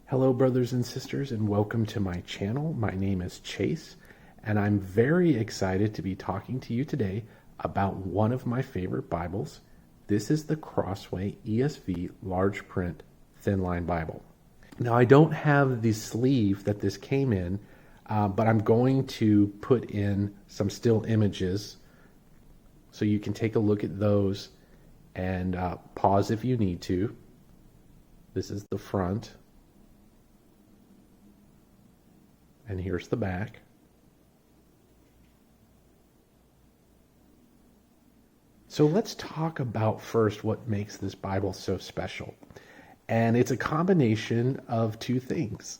Hello, brothers and sisters, and welcome to my channel. My name is Chase, and I'm very excited to be talking to you today about one of my favorite Bibles. This is the Crossway ESV large print Thinline Bible. Now, I don't have the sleeve that this came in, but I'm going to put in some still images so you can take a look at those and pause if you need to. This is the front. And here's the back. So let's talk about first what makes this Bible so special. And it's a combination of two things: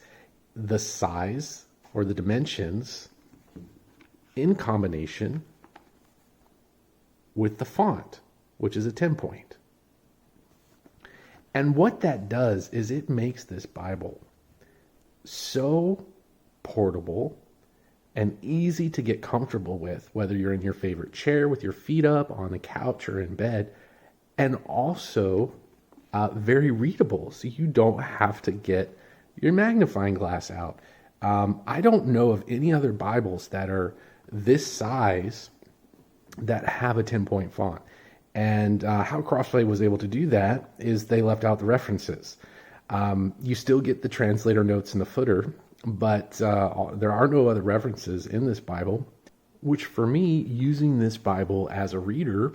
the size or the dimensions in combination with the font, which is a 10-point. And what that does is it makes this Bible so portable and easy to get comfortable with, whether you're in your favorite chair with your feet up, on the couch, or in bed, and also very readable, so you don't have to get your magnifying glass out. I don't know of any other Bibles that are this size that have a 10-point font. And how Crossway was able to do that is they left out the references. You still get the translator notes in the footer, but there are no other references in this Bible, which for me, using this Bible as a reader,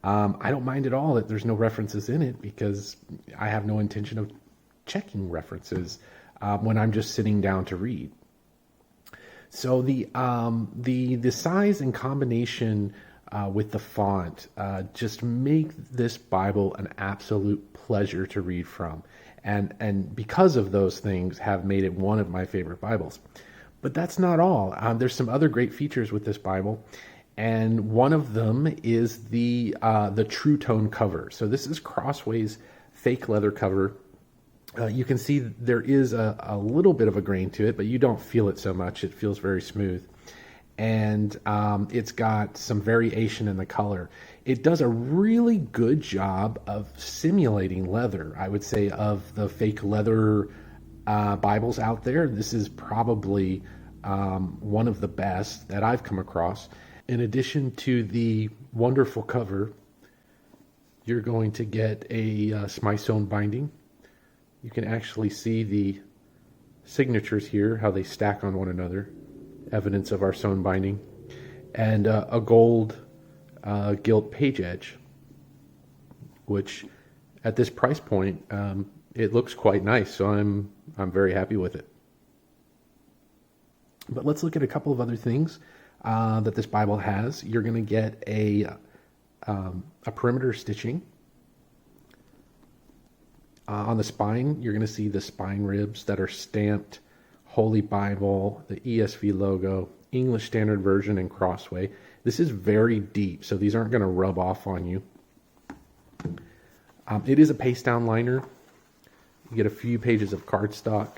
I don't mind at all that there's no references in it, because I have no intention of checking references when I'm just sitting down to read. So the size and combination with the font just make this Bible an absolute pleasure to read from. And because of those things have made it one of my favorite Bibles. But that's not all. There's some other great features with this Bible, and one of them is the Trutone cover. So this is Crossway's fake leather cover. You can see there is a little bit of a grain to it, but you don't feel it so much. It feels very smooth. And it's got some variation in the color. It does a really good job of simulating leather. I would say of the fake leather Bibles out there, this is probably one of the best that I've come across. In addition to the wonderful cover, you're going to get a Smythsonian binding. You can actually see the signatures here, how they stack on one another, evidence of our sewn binding, and a gold gilt page edge, which at this price point, it looks quite nice. So I'm very happy with it. But let's look at a couple of other things that this Bible has. You're going to get a perimeter stitching. On the spine, you're going to see the spine ribs that are stamped Holy Bible, the ESV logo, English Standard Version, and Crossway. This is very deep, so these aren't going to rub off on you. It is a paste down liner. You get a few pages of cardstock,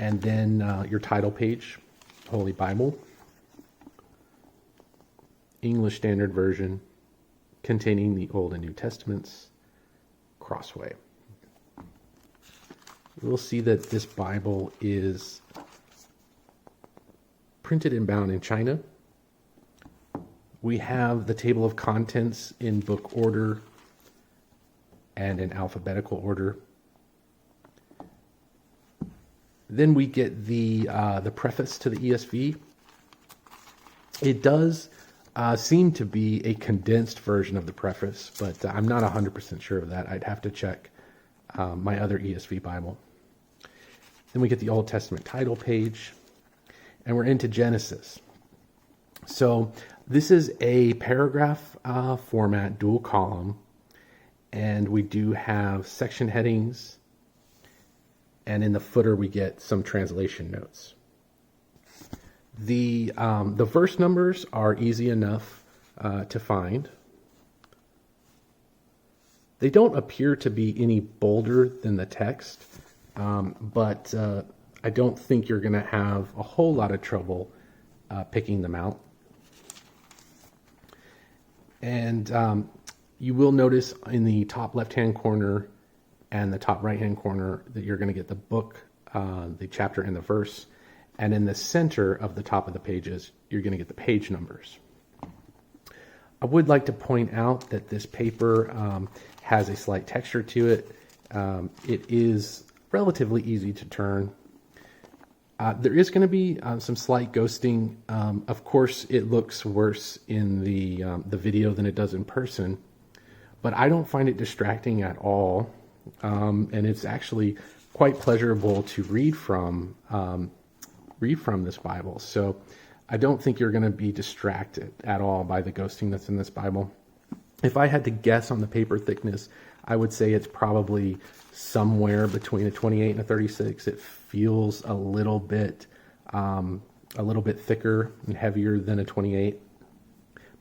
and then your title page, Holy Bible, English Standard Version, containing the Old and New Testaments, Crossway. We'll see that this Bible is printed and bound in China. We have the table of contents in book order and in alphabetical order. Then we get the preface to the ESV. It does seem to be a condensed version of the preface, but I'm not 100% sure of that. I'd have to check my other ESV Bible. Then we get the Old Testament title page, and we're into Genesis. So this is a paragraph format, dual column, and we do have section headings, and in the footer we get some translation notes. The verse numbers are easy enough to find. They don't appear to be any bolder than the text, but I don't think you're going to have a whole lot of trouble picking them out. And you will notice in the top left-hand corner and the top right-hand corner that you're going to get the book, the chapter and the verse. And in the center of the top of the pages, you're going to get the page numbers. I would like to point out that this paper has a slight texture to it. It is relatively easy to turn. There is going to be some slight ghosting. Of course, it looks worse in the video than it does in person, but I don't find it distracting at all. And it's actually quite pleasurable to read from this Bible. So I don't think you're going to be distracted at all by the ghosting that's in this Bible. If I had to guess on the paper thickness, I would say it's probably somewhere between a 28 and a 36. It feels a little bit thicker and heavier than a 28,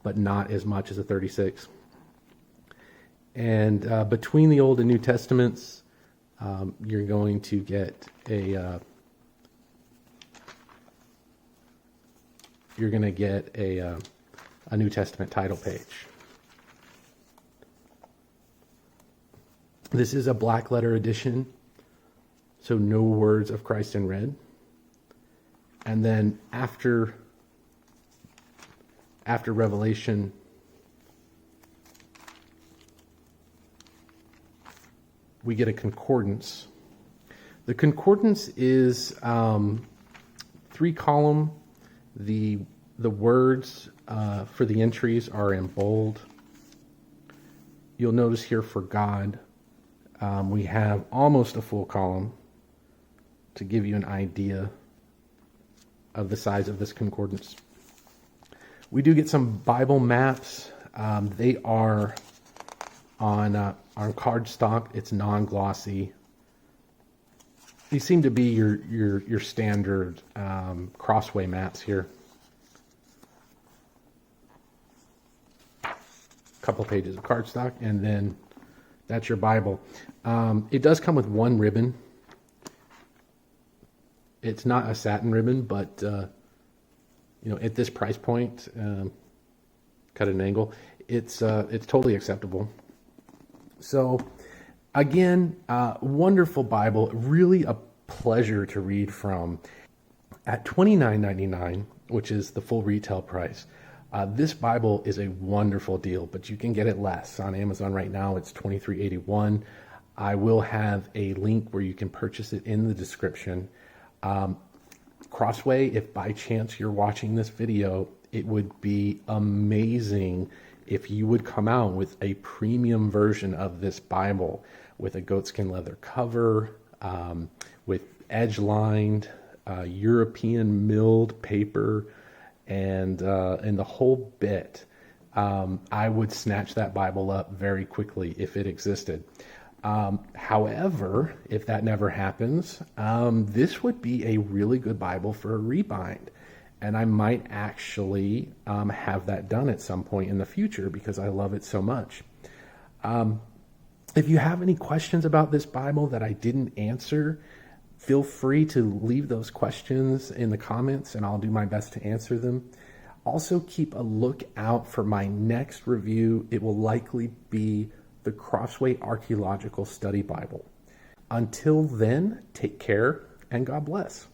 but not as much as a 36. And between the Old and New Testaments, you're going to get a New Testament title page. This is a black letter edition, so no words of Christ in red. And then after Revelation, we get a concordance. The concordance is 3-column. The words for the entries are in bold. You'll notice here for God, we have almost a full column to give you an idea of the size of this concordance. We do get some Bible maps. They are on cardstock. It's non-glossy. These seem to be your standard Crossway maps here. A couple pages of cardstock, and then that's your Bible. It does come with one ribbon. It's not a satin ribbon, but at this price point, cut at an angle, it's totally acceptable. So, again, wonderful Bible, really a pleasure to read from. At $29.99, which is the full retail price, this Bible is a wonderful deal, but you can get it less. On Amazon right now, it's $23.81. I will have a link where you can purchase it in the description. Crossway, if by chance you're watching this video, it would be amazing if you would come out with a premium version of this Bible with a goatskin leather cover, with edge-lined European milled paper, and the whole bit. I would snatch that Bible up very quickly if it existed. However, if that never happens, this would be a really good Bible for a rebind. And I might actually have that done at some point in the future because I love it so much. If you have any questions about this Bible that I didn't answer, feel free to leave those questions in the comments and I'll do my best to answer them. Also, keep a lookout for my next review. It will likely be the Crossway Archaeological Study Bible. Until then, take care and God bless.